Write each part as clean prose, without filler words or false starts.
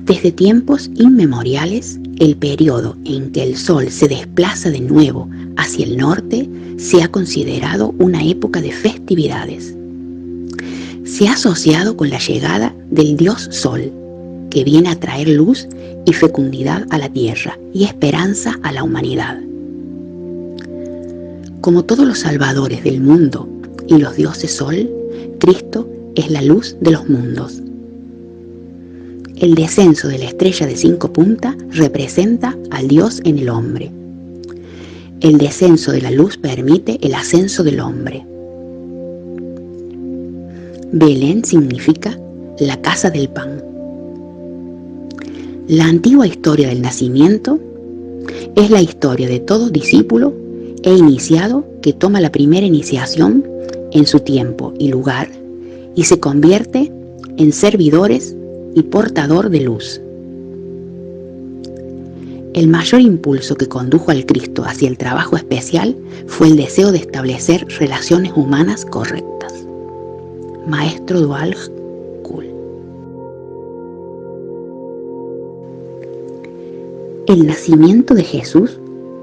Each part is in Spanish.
Desde tiempos inmemoriales, el periodo en que el Sol se desplaza de nuevo hacia el norte se ha considerado una época de festividades. Se ha asociado con la llegada del dios Sol, que viene a traer luz y fecundidad a la tierra y esperanza a la humanidad. Como todos los salvadores del mundo y los dioses Sol, Cristo es la luz de los mundos. El descenso de la estrella de 5 puntas representa al Dios en el hombre. El descenso de la luz permite el ascenso del hombre. Belén significa la casa del pan. La antigua historia del nacimiento es la historia de todo discípulo e iniciado que toma la primera iniciación en su tiempo y lugar y se convierte en servidores y portador de luz. El mayor impulso que condujo al Cristo hacia el trabajo especial fue el deseo de establecer relaciones humanas correctas. Maestro Dwalch Kuhl. El nacimiento de Jesús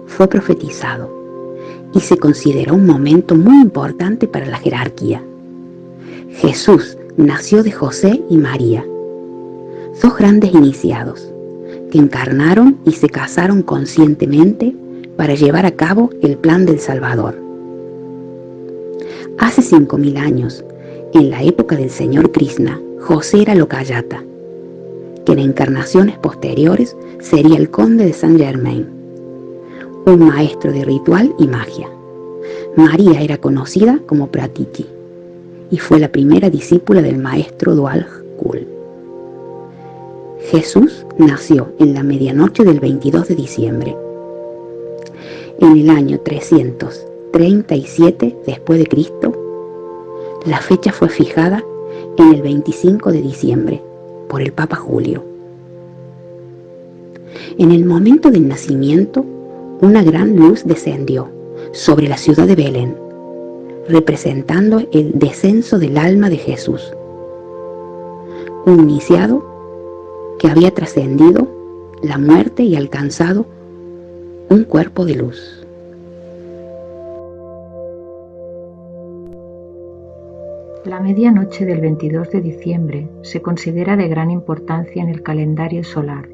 fue profetizado y se considera un momento muy importante para la jerarquía. Jesús nació de José y María, dos grandes iniciados, que encarnaron y se casaron conscientemente para llevar a cabo el plan del Salvador. Hace 5.000 años, en la época del señor Krishna, José era Lokayata, que en encarnaciones posteriores sería el conde de Saint Germain, un maestro de ritual y magia. María era conocida como Pratiti y fue la primera discípula del maestro Dwalch Kuhl. Jesús nació en la medianoche del 22 de diciembre. En el año 337 después de Cristo, la fecha fue fijada en el 25 de diciembre por el Papa Julio. En el momento del nacimiento, una gran luz descendió sobre la ciudad de Belén, representando el descenso del alma de Jesús, un iniciado que había trascendido la muerte y alcanzado un cuerpo de luz. La medianoche del 22 de diciembre se considera de gran importancia en el calendario solar.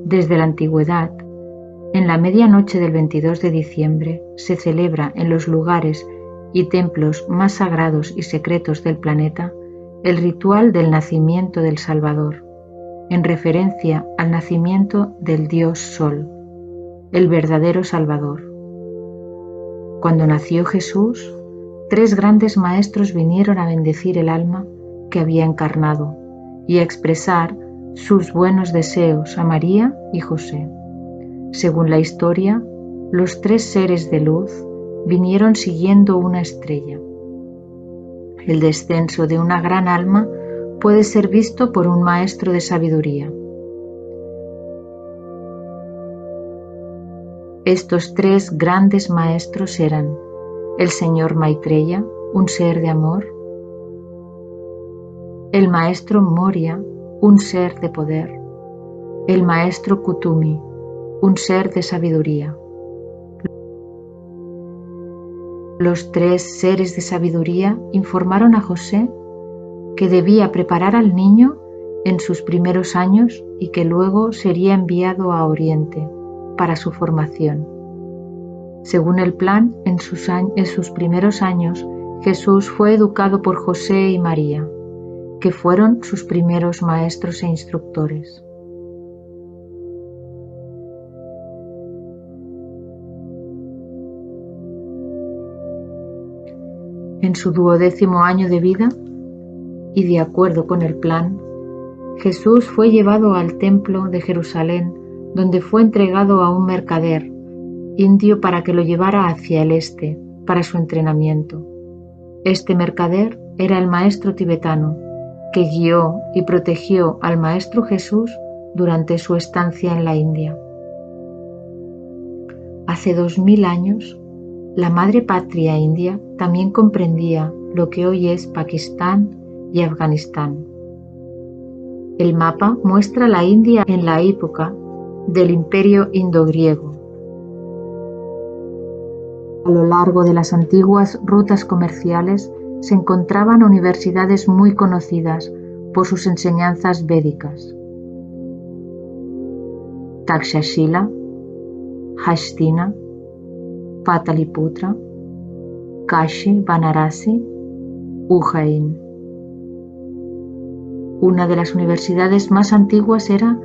Desde la antigüedad, en la medianoche del 22 de diciembre se celebra en los lugares y templos más sagrados y secretos del planeta el ritual del nacimiento del Salvador, en referencia al nacimiento del Dios Sol, el verdadero Salvador. Cuando nació Jesús, 3 grandes maestros vinieron a bendecir el alma que había encarnado y a expresar sus buenos deseos a María y José. Según la historia, los 3 seres de luz vinieron siguiendo una estrella. El descenso de una gran alma puede ser visto por un maestro de sabiduría. Estos 3 grandes maestros eran el señor Maitreya, un ser de amor; el maestro Moria, un ser de poder; el maestro Kutumi, un ser de sabiduría. Los 3 seres de sabiduría informaron a José que debía preparar al niño en sus primeros años y que luego sería enviado a Oriente para su formación. Según el plan, en sus primeros años, Jesús fue educado por José y María, que fueron sus primeros maestros e instructores. En su 12º año de vida, y de acuerdo con el plan, Jesús fue llevado al templo de Jerusalén, donde fue entregado a un mercader indio para que lo llevara hacia el este para su entrenamiento. Este mercader era el maestro tibetano, que guió y protegió al maestro Jesús durante su estancia en la India. Hace 2000 años, la madre patria india también comprendía lo que hoy es Pakistán y Afganistán. El mapa muestra la India en la época del Imperio Indogriego. A lo largo de las antiguas rutas comerciales se encontraban universidades muy conocidas por sus enseñanzas védicas. Takshashila, Hastina, Pataliputra, Kashi, Varanasi, Ujjain. Una de las universidades más antiguas era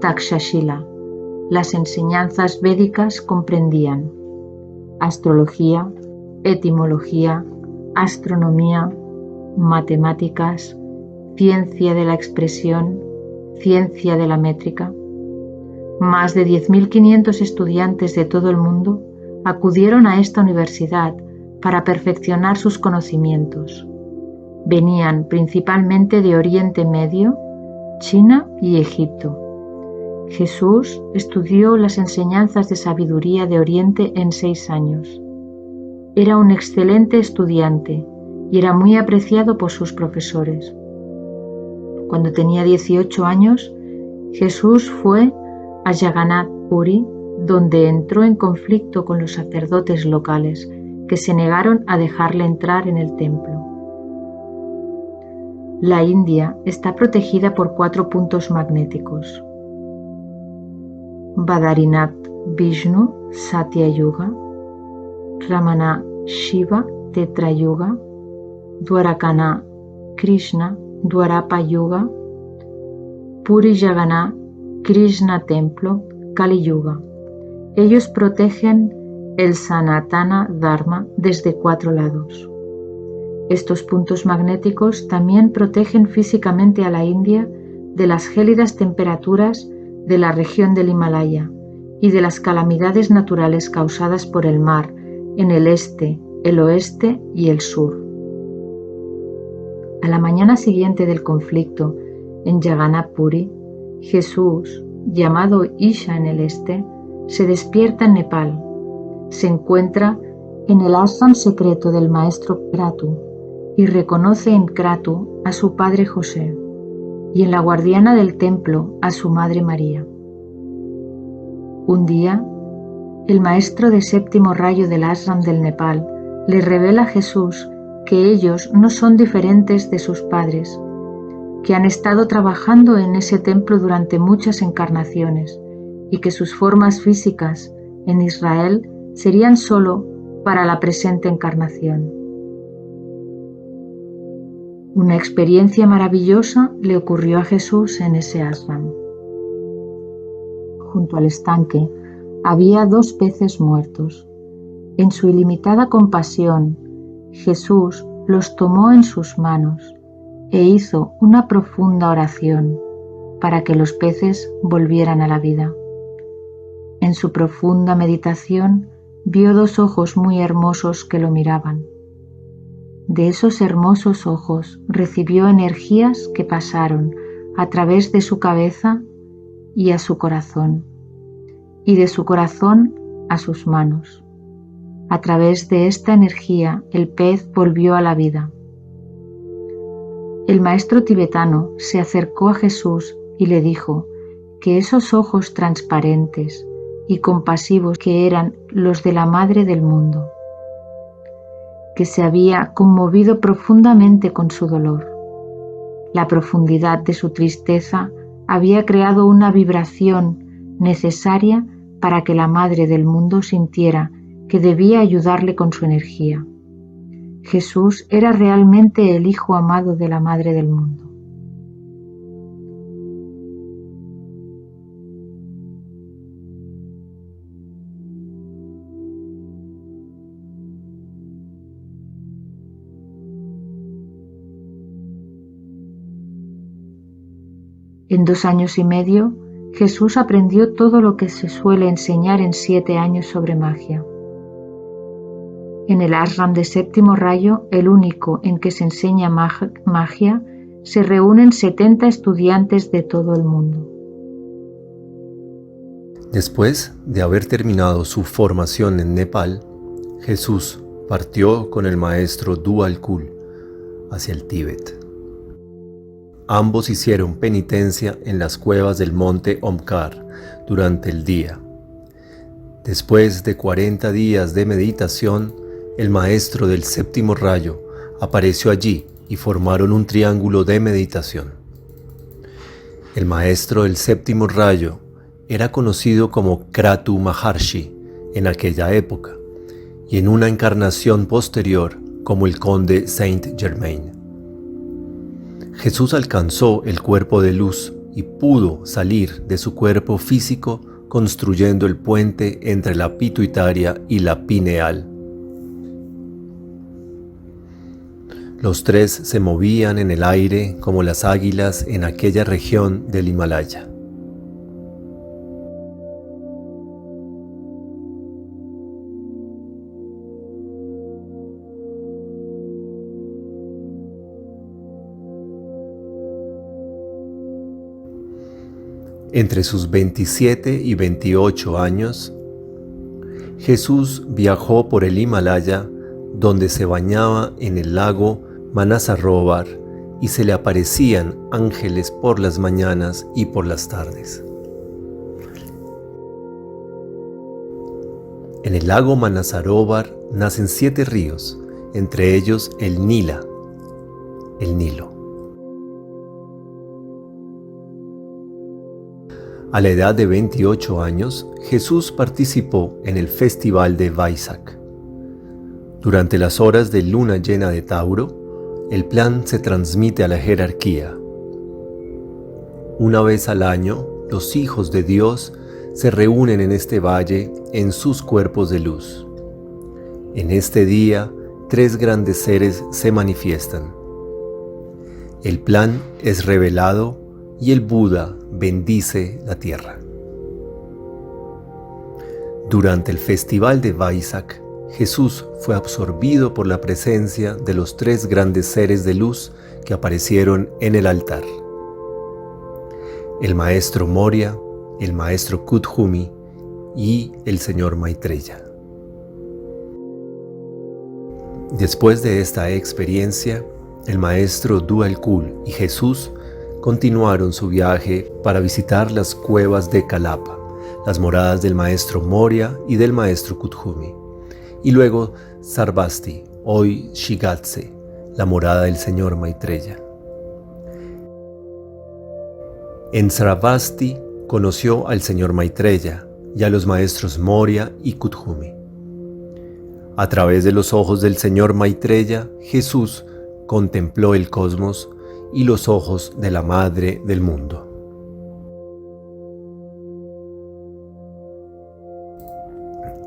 Takshashila. Las enseñanzas védicas comprendían astrología, etimología, astronomía, matemáticas, ciencia de la expresión, ciencia de la métrica. Más de 10.500 estudiantes de todo el mundo acudieron a esta universidad para perfeccionar sus conocimientos. Venían principalmente de Oriente Medio, China y Egipto. Jesús estudió las enseñanzas de sabiduría de Oriente en 6 años. Era un excelente estudiante y era muy apreciado por sus profesores. Cuando tenía 18 años, Jesús fue a Jagannath Puri, donde entró en conflicto con los sacerdotes locales, que se negaron a dejarle entrar en el templo. La India está protegida por 4 puntos magnéticos: Badrinath Vishnu Satya Yuga, Ramana Shiva Tetra Yuga, Dwarakana Krishna Dwarapa Yuga, Puri Jagannath Krishna Templo Kali Yuga. Ellos protegen el Sanatana Dharma desde 4 lados. Estos puntos magnéticos también protegen físicamente a la India de las gélidas temperaturas de la región del Himalaya y de las calamidades naturales causadas por el mar en el este, el oeste y el sur. A la mañana siguiente del conflicto en Jagannath Puri, Jesús, llamado Isha en el este, se despierta en Nepal. Se encuentra en el ashram secreto del maestro Kratu y reconoce en Kratu a su padre José y en la guardiana del templo a su madre María. Un día, el maestro de séptimo rayo del ashram del Nepal le revela a Jesús que ellos no son diferentes de sus padres, que han estado trabajando en ese templo durante muchas encarnaciones y que sus formas físicas en Israel serían solo para la presente encarnación. Una experiencia maravillosa le ocurrió a Jesús en ese ashram. Junto al estanque había 2 peces muertos. En su ilimitada compasión, Jesús los tomó en sus manos e hizo una profunda oración para que los peces volvieran a la vida. En su profunda meditación vio 2 ojos muy hermosos que lo miraban. De esos hermosos ojos recibió energías que pasaron a través de su cabeza y a su corazón, y de su corazón a sus manos. A través de esta energía el pez volvió a la vida. El maestro tibetano se acercó a Jesús y le dijo que esos ojos transparentes y compasivos que eran los de la Madre del Mundo, que se había conmovido profundamente con su dolor. La profundidad de su tristeza había creado una vibración necesaria para que la Madre del Mundo sintiera que debía ayudarle con su energía. Jesús era realmente el Hijo amado de la Madre del Mundo. En 2 años y medio, Jesús aprendió todo lo que se suele enseñar en 7 años sobre magia. En el ashram de séptimo rayo, el único en que se enseña magia, se reúnen 70 estudiantes de todo el mundo. Después de haber terminado su formación en Nepal, Jesús partió con el maestro Dual Kul hacia el Tíbet. ambos hicieron penitencia en las cuevas del monte Omkar durante el día. Después de 40 días de meditación, el maestro del séptimo rayo apareció allí y formaron un triángulo de meditación. El maestro del séptimo rayo era conocido como Kratu Maharshi en aquella época y en una encarnación posterior como el conde Saint Germain. Jesús alcanzó el cuerpo de luz y pudo salir de su cuerpo físico construyendo el puente entre la pituitaria y la pineal. Los tres se movían en el aire como las águilas en aquella región del Himalaya. Entre sus 27 y 28 años, Jesús viajó por el Himalaya, donde se bañaba en el lago Manasarovar y se le aparecían ángeles por las mañanas y por las tardes. En el lago Manasarovar nacen 7 ríos, entre ellos el Nila, el Nilo. A la edad de 28 años, Jesús participó en el festival de Vaisak. Durante las horas de luna llena de Tauro, el plan se transmite a la jerarquía. Una vez al año, los hijos de Dios se reúnen en este valle en sus cuerpos de luz. En este día, 3 grandes seres se manifiestan. El plan es revelado y el Buda bendice la tierra. Durante el festival de Vaisak, Jesús fue absorbido por la presencia de los 3 grandes seres de luz que aparecieron en el altar: el maestro Moria, el maestro Kuthumi y el señor Maitreya. Después de esta experiencia, el maestro Dualkul y Jesús continuaron su viaje para visitar las cuevas de Kalapa, las moradas del maestro Moria y del maestro Kuthumi, y luego Sarvasti, hoy Shigatse, la morada del señor Maitreya. En Sarvasti conoció al señor Maitreya y a los maestros Moria y Kuthumi. A través de los ojos del señor Maitreya, Jesús contempló el cosmos y los ojos de la Madre del Mundo.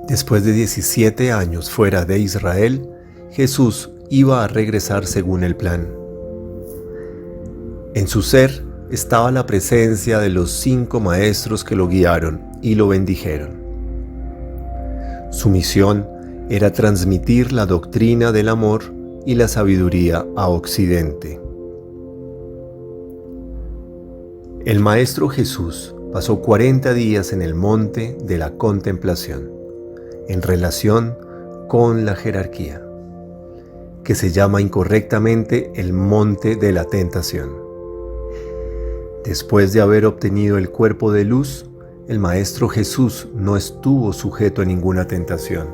Después de 17 años fuera de Israel, Jesús iba a regresar según el plan. En su ser estaba la presencia de los 5 maestros que lo guiaron y lo bendijeron. Su misión era transmitir la doctrina del amor y la sabiduría a Occidente. El Maestro Jesús pasó 40 días en el monte de la contemplación, en relación con la jerarquía, que se llama incorrectamente el monte de la tentación. Después de haber obtenido el cuerpo de luz, el Maestro Jesús no estuvo sujeto a ninguna tentación.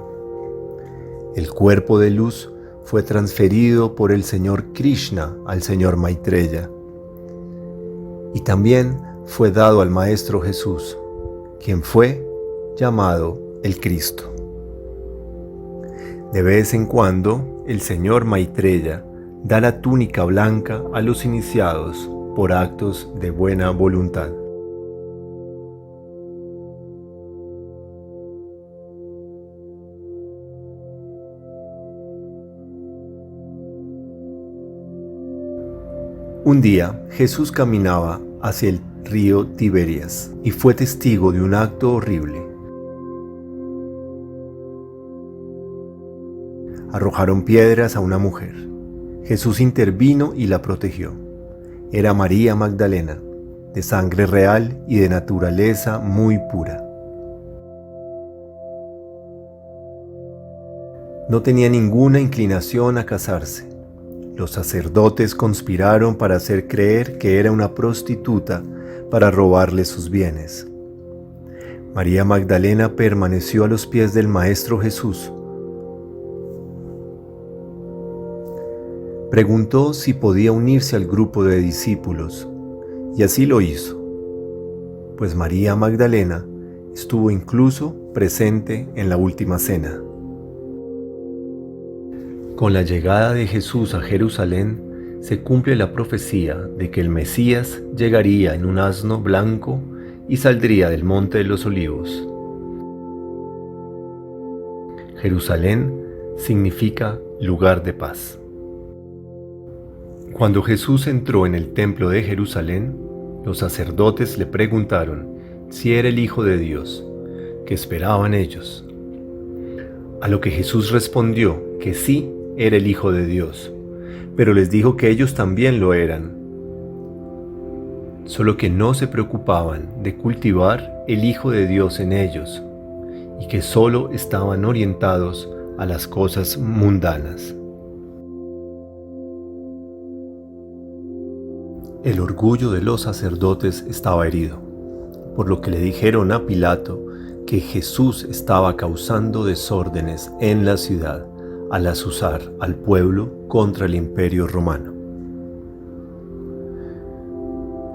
El cuerpo de luz fue transferido por el Señor Krishna al Señor Maitreya, y también fue dado al Maestro Jesús, quien fue llamado el Cristo. De vez en cuando, el Señor Maitreya da la túnica blanca a los iniciados por actos de buena voluntad. Un día, Jesús caminaba hacia el río Tiberias y fue testigo de un acto horrible. Arrojaron piedras a una mujer. Jesús intervino y la protegió. Era María Magdalena, de sangre real y de naturaleza muy pura. No tenía ninguna inclinación a casarse. Los sacerdotes conspiraron para hacer creer que era una prostituta para robarle sus bienes. María Magdalena permaneció a los pies del Maestro Jesús. Preguntó si podía unirse al grupo de discípulos, y así lo hizo, pues María Magdalena estuvo incluso presente en la última cena. Con la llegada de Jesús a Jerusalén, se cumple la profecía de que el Mesías llegaría en un asno blanco y saldría del Monte de los Olivos. Jerusalén significa lugar de paz. Cuando Jesús entró en el templo de Jerusalén, los sacerdotes le preguntaron si era el Hijo de Dios, ¿qué esperaban ellos? A lo que Jesús respondió que sí era el Hijo de Dios, pero les dijo que ellos también lo eran, solo que no se preocupaban de cultivar el Hijo de Dios en ellos, y que solo estaban orientados a las cosas mundanas. El orgullo de los sacerdotes estaba herido, por lo que le dijeron a Pilato que Jesús estaba causando desórdenes en la ciudad al azuzar al pueblo contra el Imperio Romano.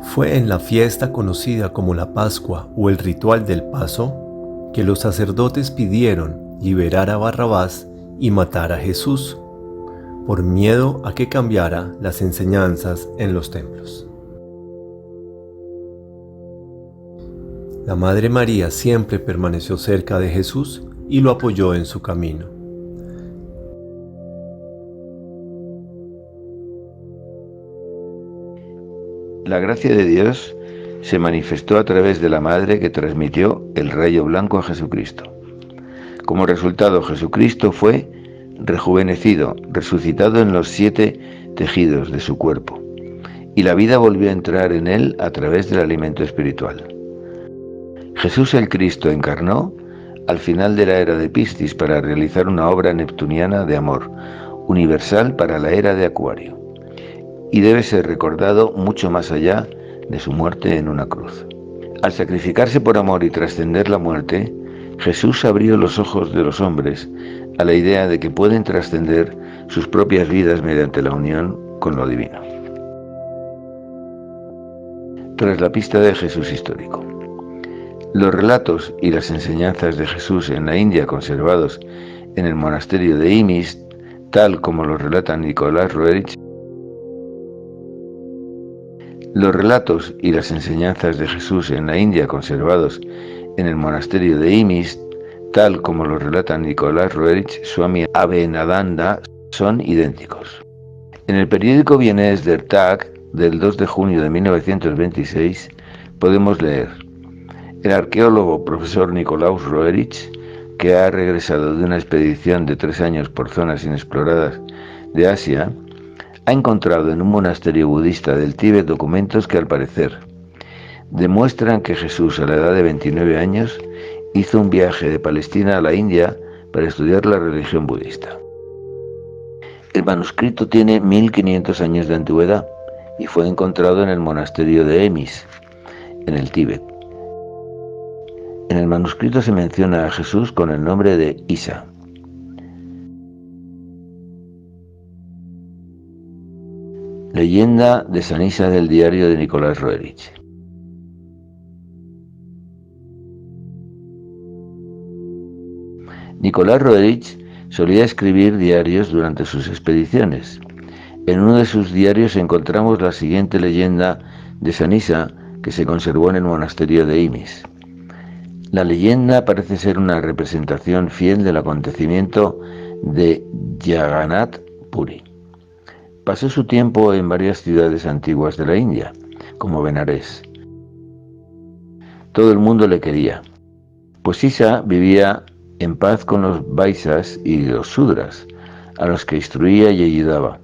Fue en la fiesta conocida como la Pascua o el ritual del Paso que los sacerdotes pidieron liberar a Barrabás y matar a Jesús, por miedo a que cambiara las enseñanzas en los templos. La Madre María siempre permaneció cerca de Jesús y lo apoyó en su camino. La gracia de Dios se manifestó a través de la Madre que transmitió el rayo blanco a Jesucristo. Como resultado, Jesucristo fue rejuvenecido, resucitado en los 7 tejidos de su cuerpo, y la vida volvió a entrar en él a través del alimento espiritual. Jesús el Cristo encarnó al final de la era de Piscis para realizar una obra neptuniana de amor, universal para la era de Acuario, y debe ser recordado mucho más allá de su muerte en una cruz. Al sacrificarse por amor y trascender la muerte, Jesús abrió los ojos de los hombres a la idea de que pueden trascender sus propias vidas mediante la unión con lo divino. Tras la pista de Jesús histórico. Los relatos y las enseñanzas de Jesús en la India conservados en el monasterio de Imis, tal como los relata Nicolás Roerich. Los relatos y las enseñanzas de Jesús en la India conservados en el monasterio de Imis, tal como los relata Nicolás Roerich Swami Abhenadanda, son idénticos. En el periódico vienés Der Tag del 2 de junio de 1926 podemos leer: el arqueólogo profesor Nikolaus Roerich, que ha regresado de una expedición de 3 años por zonas inexploradas de Asia, ha encontrado en un monasterio budista del Tíbet documentos que, al parecer, demuestran que Jesús, a la edad de 29 años, hizo un viaje de Palestina a la India para estudiar la religión budista. El manuscrito tiene 1500 años de antigüedad y fue encontrado en el monasterio de Emis, en el Tíbet. En el manuscrito se menciona a Jesús con el nombre de Isa. Leyenda de San Isa del diario de Nicolás Roerich. Nicolás Roerich solía escribir diarios durante sus expediciones. En uno de sus diarios encontramos la siguiente leyenda de San Isa que se conservó en el monasterio de Imis. La leyenda parece ser una representación fiel del acontecimiento de Jagannath Puri. Pasó su tiempo en varias ciudades antiguas de la India, como Benares. Todo el mundo le quería, pues Isa vivía en paz con los Vaisas y los Sudras, a los que instruía y ayudaba.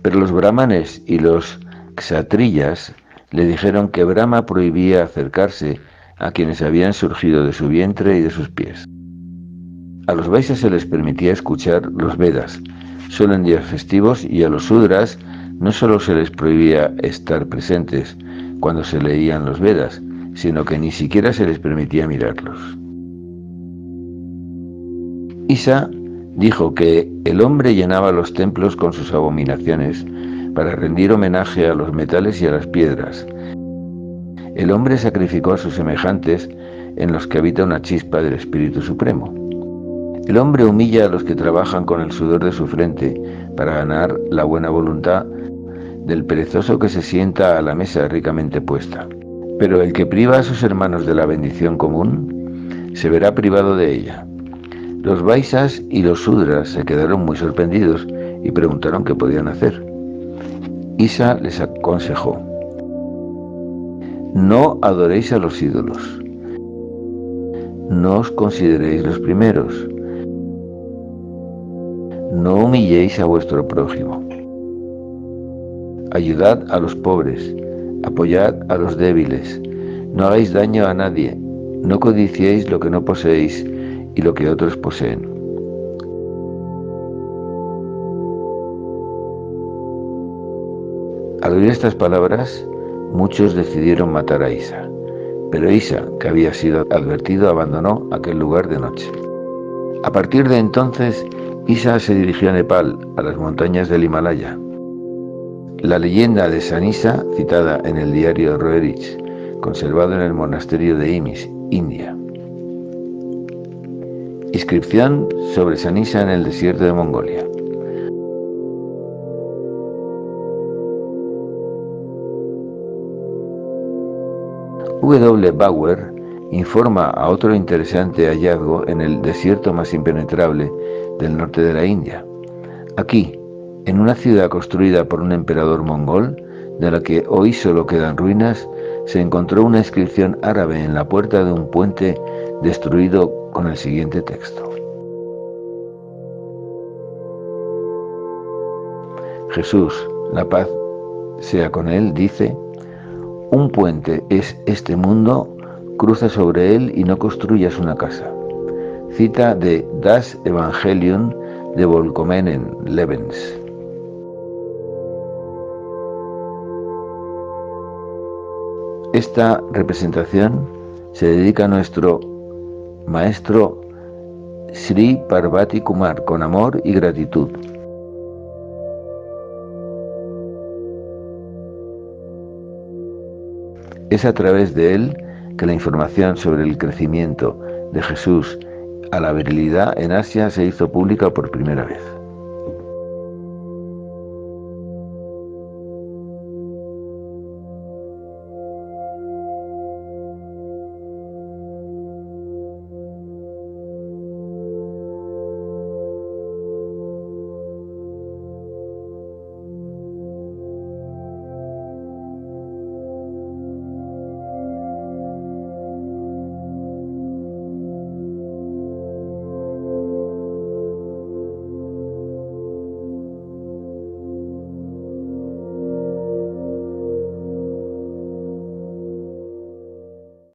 Pero los brahmanes y los kshatriyas le dijeron que Brahma prohibía acercarse a quienes habían surgido de su vientre y de sus pies. A los Vaisas se les permitía escuchar los Vedas, solo en días festivos, y a los Sudras no solo se les prohibía estar presentes cuando se leían los Vedas, sino que ni siquiera se les permitía mirarlos. Isa dijo que el hombre llenaba los templos con sus abominaciones para rendir homenaje a los metales y a las piedras. El hombre sacrificó a sus semejantes en los que habita una chispa del Espíritu Supremo. El hombre humilla a los que trabajan con el sudor de su frente para ganar la buena voluntad del perezoso que se sienta a la mesa ricamente puesta. Pero el que priva a sus hermanos de la bendición común se verá privado de ella. Los Vaisas y los Sudras se quedaron muy sorprendidos y preguntaron qué podían hacer. Isa les aconsejó: no adoréis a los ídolos, no os consideréis los primeros, no humilléis a vuestro prójimo, ayudad a los pobres, apoyad a los débiles, no hagáis daño a nadie, no codiciéis lo que no poseéis y lo que otros poseen. Al oír estas palabras, muchos decidieron matar a Isa, pero Isa, que había sido advertido, abandonó aquel lugar de noche. A partir de entonces, Isa se dirigió a Nepal, a las montañas del Himalaya. La leyenda de San Isa, citada en el diario Roerich, conservado en el monasterio de Imis, India. Inscripción sobre San Isa en el desierto de Mongolia. W. Bauer informa a otro interesante hallazgo en el desierto más impenetrable del norte de la India. Aquí, en una ciudad construida por un emperador mongol, de la que hoy solo quedan ruinas, se encontró una inscripción árabe en la puerta de un puente destruido con el siguiente texto: Jesús, la paz sea con él, dice: un puente es este mundo, cruza sobre él y no construyas una casa. Cita de Das Evangelium de Volkomenen Lebens. Esta representación se dedica a nuestro maestro Sri Parvati Kumar con amor y gratitud. Es a través de él que la información sobre el crecimiento de Jesús a la virilidad en Asia se hizo pública por primera vez.